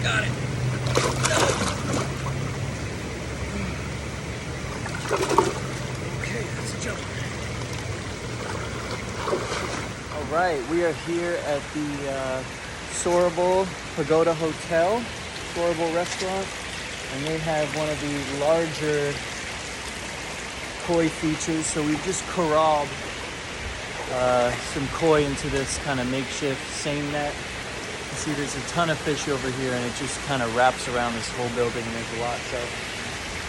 got it. Okay, that's a jump. All right, we are here at the Sorabol Pagoda Hotel Sorabol Restaurant, and they have one of the larger koi features. So we've just corralled some koi into this kind of makeshift seine net. You see there's a ton of fish over here, and it just kind of wraps around this whole building, and there's a lot. So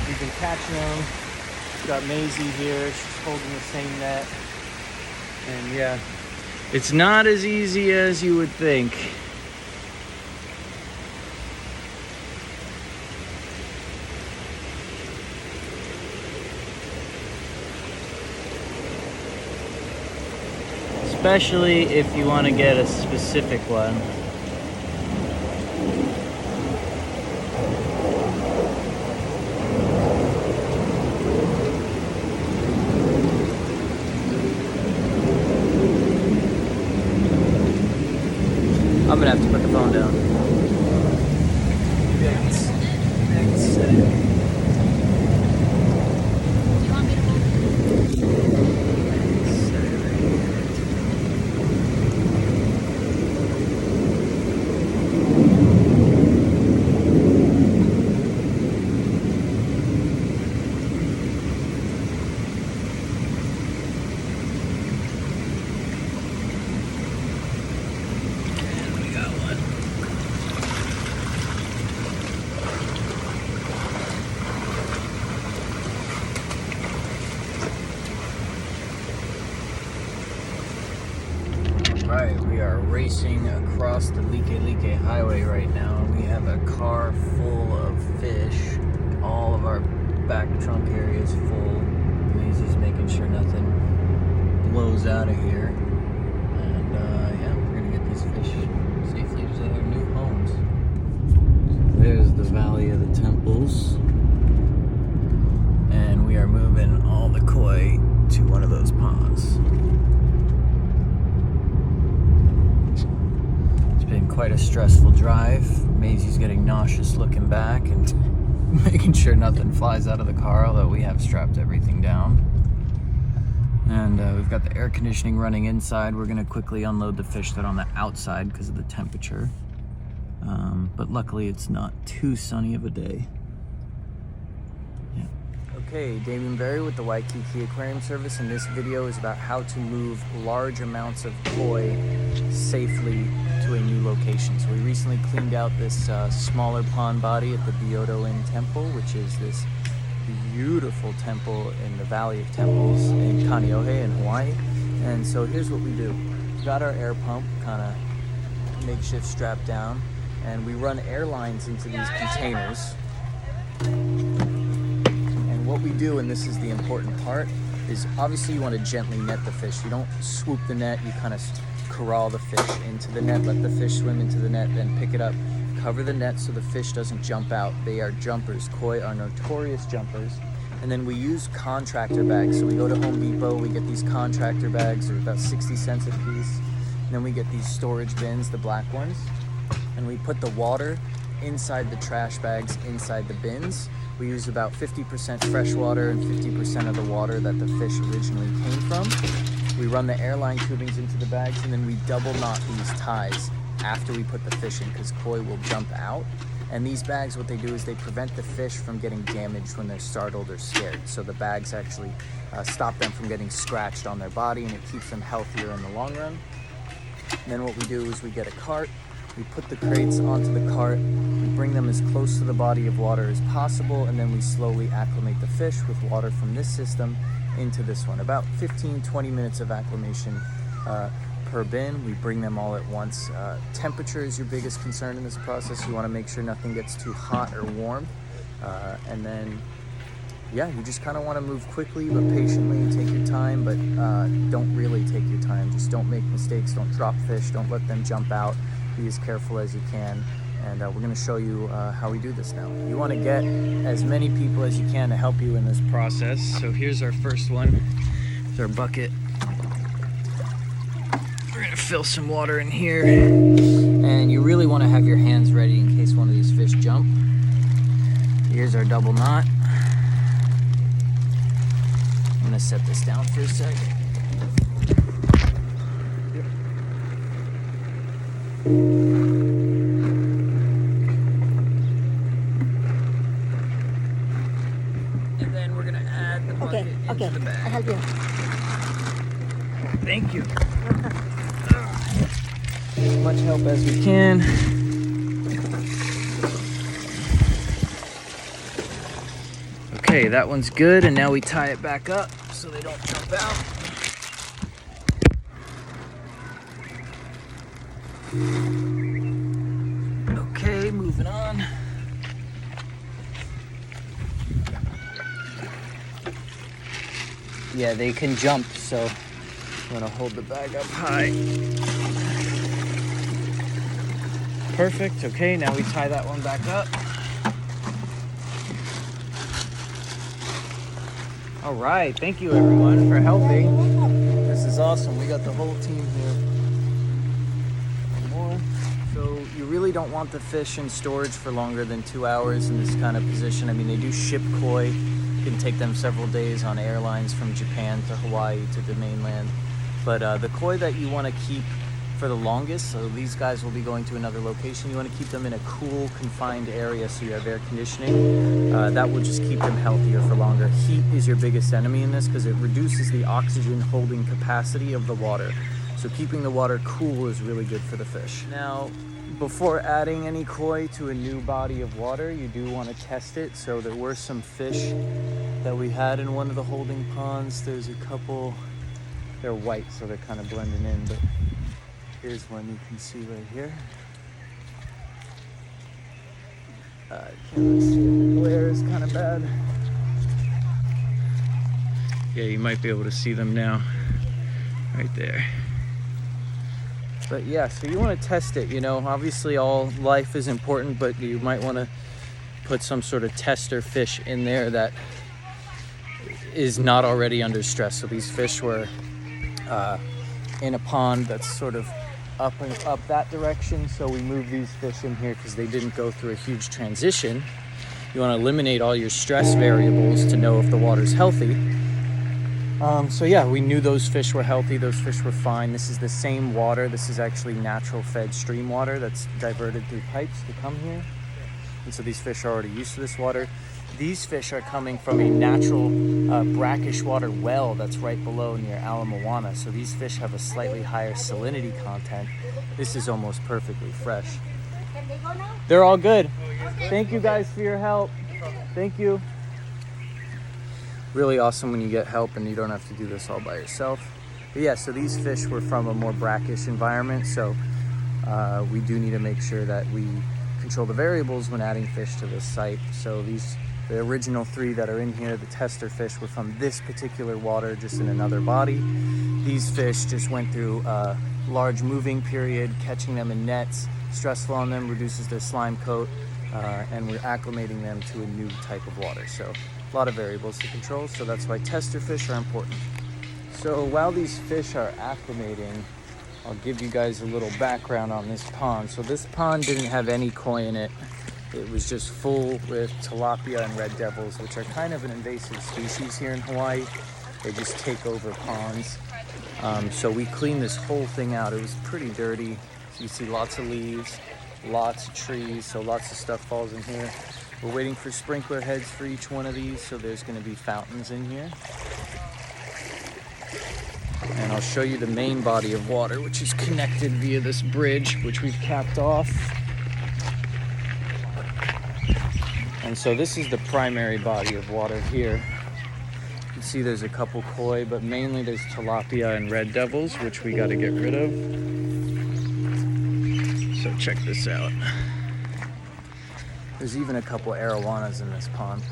we've been catching them. We've got Maisie here, she's holding the seine net. And yeah, it's not as easy as you would think. Especially if you want to get a specific one. I'm gonna have to put the phone down. Maybe I can set it. Do you want me to hold it? Right, we are racing across the Like Highway right now. We have a car full of fish. All of our back trunk area is full. Maisie's making sure nothing blows out of here. And yeah, we're gonna get these fish safely to their new homes. There's the Valley of the Temples. And we are moving all the koi to one of those ponds. Been quite a stressful drive. Maisie's getting nauseous looking back and making sure nothing flies out of the car, although we have strapped everything down. And we've got the air conditioning running inside. We're gonna quickly unload the fish that are on the outside because of the temperature. But luckily it's not too sunny of a day. Yeah. Okay, Damien Beri with the Waikiki Aquarium Service, and this video is about how to move large amounts of koi safely to a new location. So we recently cleaned out this smaller pond body at the Byodo-In temple, which is this beautiful temple in the Valley of Temples in Kaneohe in Hawaii. And so here's what we do. We've got our air pump kind of makeshift strapped down, and we run air lines into these containers. And what we do, and this is the important part, is obviously you want to gently net the fish. You don't swoop the net, you kind of corral the fish into the net, let the fish swim into the net, then pick it up, cover the net so the fish doesn't jump out. They are jumpers. Koi are notorious jumpers. And then we use contractor bags. So we go to Home Depot, we get these contractor bags, they're about 60 cents a piece. And then we get these storage bins, the black ones, and we put the water inside the trash bags, inside the bins. We use about 50% fresh water and 50% of the water that the fish originally came from. We run the airline tubings into the bags, and then we double knot these ties after we put the fish in, because koi will jump out. And these bags, what they do is they prevent the fish from getting damaged when they're startled or scared. So the bags actually stop them from getting scratched on their body, and it keeps them healthier in the long run. And then what we do is we get a cart, we put the crates onto the cart, we bring them as close to the body of water as possible, and then we slowly acclimate the fish with water from this system into this one. About 15-20 minutes of acclimation per bin. We bring them all at once. Temperature is your biggest concern in this process. You want to make sure nothing gets too hot or warm. And then, yeah, you just kind of want to move quickly but patiently and take your time, but don't really take your time. Just don't make mistakes, don't drop fish, don't let them jump out. Be as careful as you can. And we're going to show you how we do this now. You want to get as many people as you can to help you in this process. So here's our first one. Here's our bucket. We're going to fill some water in here. And you really want to have your hands ready in case one of these fish Here's our double knot. I'm gonna set this down for a sec. And then we're gonna add the bucket into the bag. I help you. Thank you. As much help as we can. Okay, that one's good, and now we tie it back up so they don't jump out. Okay, moving on. Yeah, they can jump, so I'm gonna hold the bag up high. Perfect. Okay, now we tie that one back up. All right, thank you everyone for helping. This is awesome. We got the whole team here. One more. So you really don't want the fish in storage for longer than 2 hours in this kind of position. I mean, they do ship koi. It can take them several days on airlines from Japan to Hawaii to the mainland. But the koi that you want to keep for the longest, so these guys will be going to another location, you want to keep them in a cool, confined area so you have air conditioning. That will just keep them healthier for longer. Heat is your biggest enemy in this because it reduces the oxygen holding capacity of the water. So keeping the water cool is really good for the fish. Now, before adding any koi to a new body of water, you do want to test it. So there were some fish that we had in one of the holding ponds. There's a couple, they're white, so they're kind of blending in, but here's one you can see right here. Can't really see it. The glare is kind of bad. Yeah, you might be able to see them now, right there. But yeah, so you want to test it, you know, obviously all life is important, but you might want to put some sort of tester fish in there that is not already under stress. So these fish were in a pond that's sort of up that direction, so we moved these fish in here because they didn't go through a huge transition. You want to eliminate all your stress variables to know if the water's healthy. So yeah, we knew those fish were healthy, those fish were fine. This is the same water. This is actually natural fed stream water that's diverted through pipes to come here. And so these fish are already used to this water. These fish are coming from a natural brackish water well that's right below near Ala Moana. So these fish have a slightly higher salinity content. This is almost perfectly fresh. Can they go now? They're all good. Thank you guys for your help. Thank you. Really awesome when you get help and you don't have to do this all by yourself. But yeah, so these fish were from a more brackish environment. So we do need to make sure that we control the variables when adding fish to this site. So the original 3 that are in here, the tester fish, were from this particular water, just in another body. These fish just went through a large moving period, catching them in nets, stressful on them, reduces their slime coat, and we're acclimating them to a new type of water. So a lot of variables to control, so that's why tester fish are important. So while these fish are acclimating, I'll give you guys a little background on this pond. So this pond didn't have any koi in it. It was just full with tilapia and red devils, which are kind of an invasive species here in Hawaii. They just take over ponds. So we cleaned this whole thing out. It was pretty dirty. So you see lots of leaves, lots of trees, so lots of stuff falls in here. We're waiting for sprinkler heads for each one of these, so there's going to be fountains in here. And I'll show you the main body of water, which is connected via this bridge, which we've capped off. And so this is the primary body of water here. You can see there's a couple koi, but mainly there's tilapia and red devils, which we got to get rid of. So check this out. There's even a couple arowanas in this pond.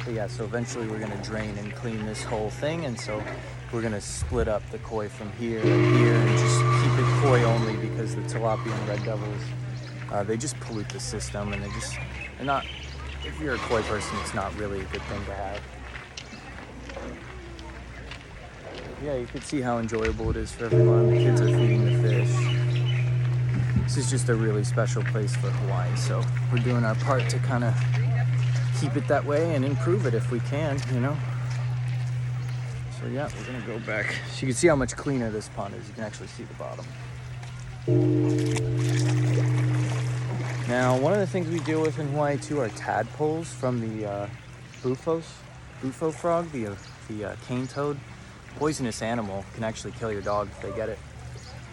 But yeah, so eventually we're gonna drain and clean this whole thing, and so we're gonna split up the koi from here and here and just keep it koi only, because the tilapia and red devils, they just pollute the system, and they're not, if you're a koi person, it's not really a good thing to have. Yeah, you can see how enjoyable it is for everyone. The kids are feeding the fish. This is just a really special place for Hawaii, so we're doing our part to kind of keep it that way and improve it if we can, you know. So yeah, we're gonna go back. So you can see how much cleaner this pond is. You can actually see the bottom. Now, one of the things we deal with in Hawaii too are tadpoles from the bufo frog, the cane toad. Poisonous animal, can actually kill your dog if they get it.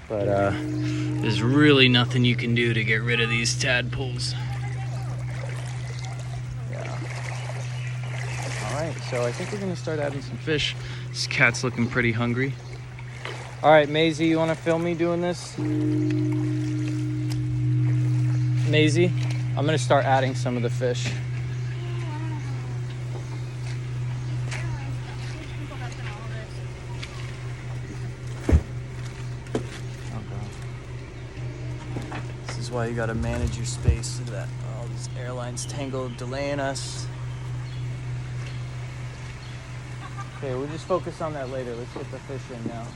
But there's really nothing you can do to get rid of these tadpoles. Yeah. All right, so I think we're gonna start adding some fish. This cat's looking pretty hungry. All right, Maisie, you wanna film me doing this? Maisie, I'm gonna start adding some of the fish. Why you gotta manage your space so that all these airlines tangled, delaying us. Okay, we'll just focus on that later. Let's get the fish in now.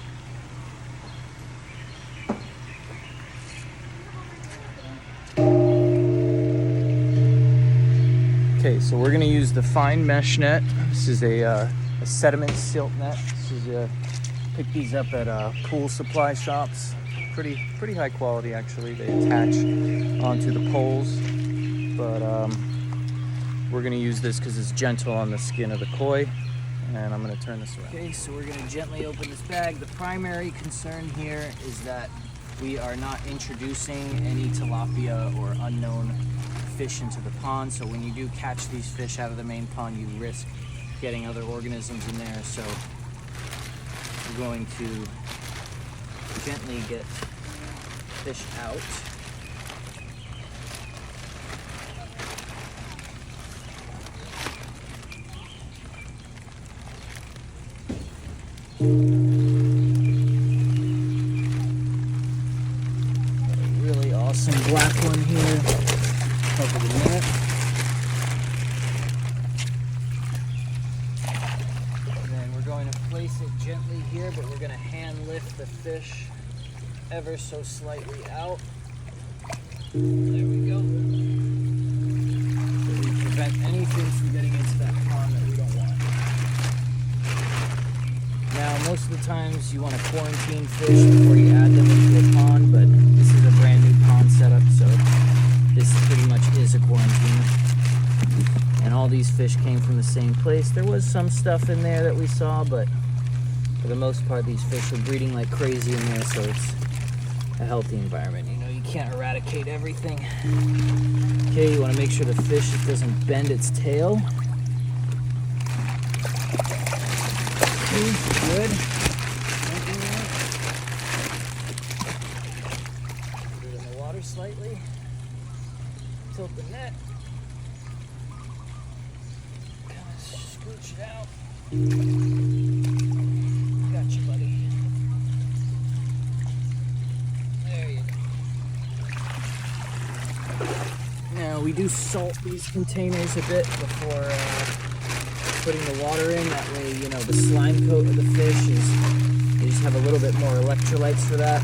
Okay, so we're gonna use the fine mesh net. This is a sediment silt net. This is pick these up at pool supply shops. Pretty high quality actually. They attach onto the poles, but we're gonna use this because it's gentle on the skin of the koi. And I'm gonna turn this around. Okay, so we're gonna gently open this bag. The primary concern here is that we are not introducing any tilapia or unknown fish into the pond. So when you do catch these fish out of the main pond, you risk getting other organisms in there. So we're going to gently get fish out. Got a really awesome black one here. Cover the net. And then we're going to place it gently here, but we're going to hand lift the fish ever so slightly out. There we go. So we prevent anything from getting into that pond that we don't want. Now, most of the times you want to quarantine fish before you add them into a pond, but this is a brand new pond setup, so this pretty much is a quarantine. And all these fish came from the same place. There was some stuff in there that we saw, but for the most part, these fish were breeding like crazy in there, so it's a healthy environment. You know, you can't eradicate everything. Okay, you want to make sure the fish doesn't bend its tail. Okay, good. Put it in the water slightly. Tilt the net. Kind of scooch it out. Got you, buddy. Now we do salt these containers a bit before putting the water in. That way, you know, the slime coat of the fish is, you just have a little bit more electrolytes for that.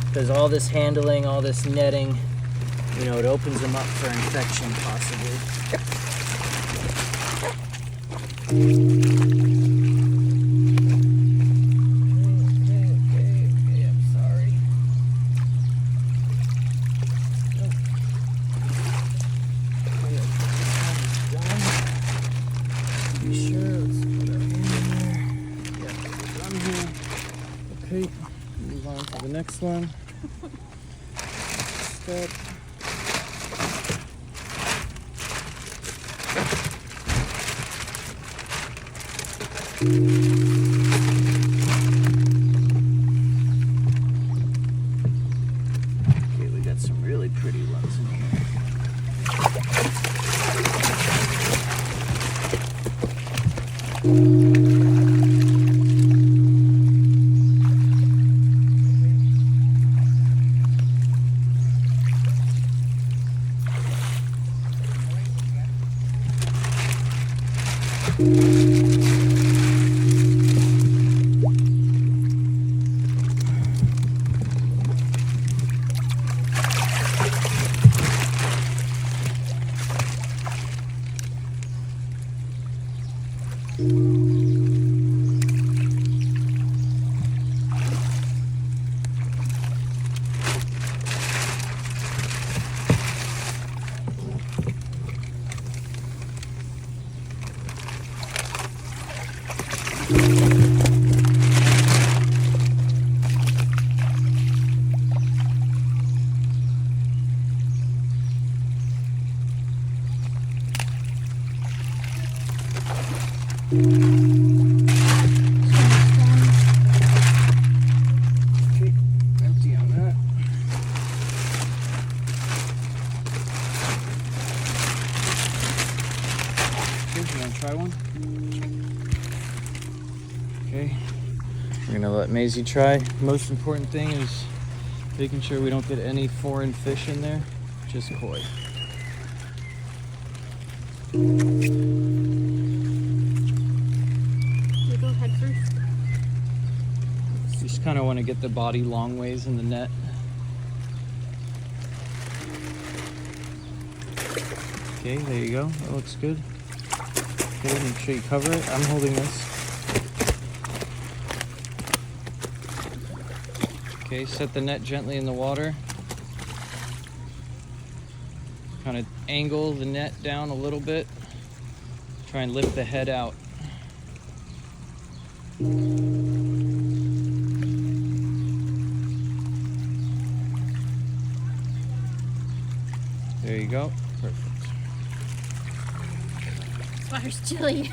Because all this handling, all this netting, you know, it opens them up for infection possibly. Move on to the next one. Step. Okay, we got some really pretty ones in here. Okay, empty on that. Okay, you want to try one? Okay, we're gonna let Maisie try. Most important thing is making sure we don't get any foreign fish in there, just koi. You go head first. You just kind of want to get the body long ways in the net. Okay, there you go. That looks good. Okay, make sure you cover it. I'm holding this. Okay, set the net gently in the water. Kind of angle the net down a little bit. Try and lift the head out. There you go. Perfect. Water's chilly.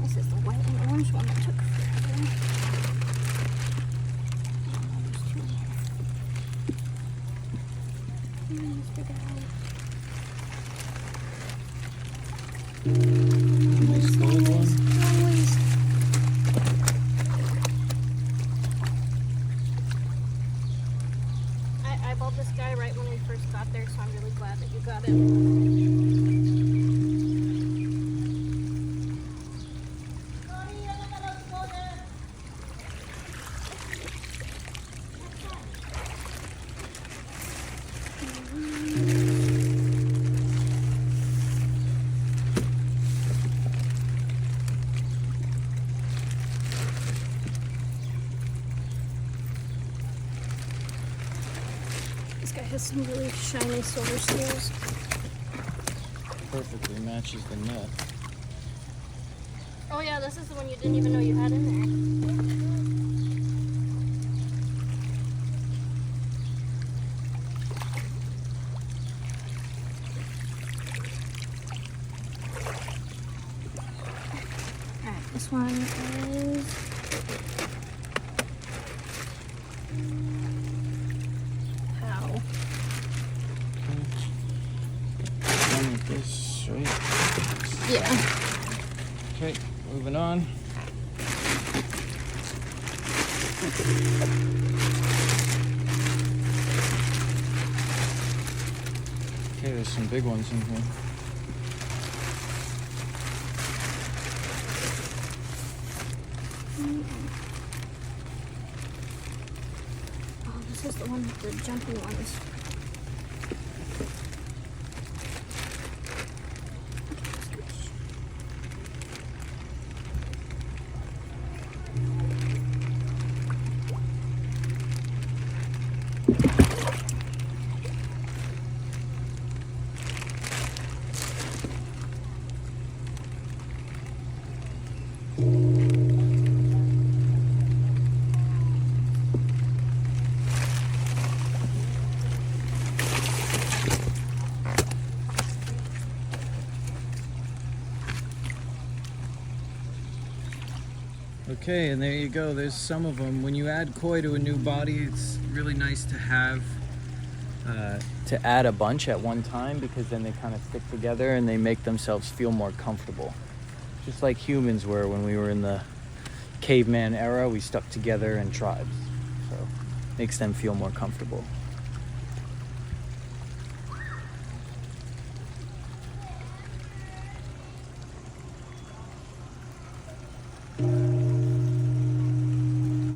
This is the white and orange one that took forever. There's the guy. Nice gold one. I eyeballed this guy right when we first got there, so I'm really glad that you got him. This guy has some really shiny silver scales. Perfectly matches the net. Oh yeah, this is the one you didn't even know you had in there. Alright, this one is how? One with this, right? Yeah. Okay, moving on. Okay, there's some big ones in here. Oh, this is the one with the jumpy ones. Okay, and there you go. There's some of them. When you add koi to a new body, it's really nice to have to add a bunch at one time, because then they kind of stick together and they make themselves feel more comfortable. Just like humans were when we were in the caveman era, we stuck together in tribes. So makes them feel more comfortable.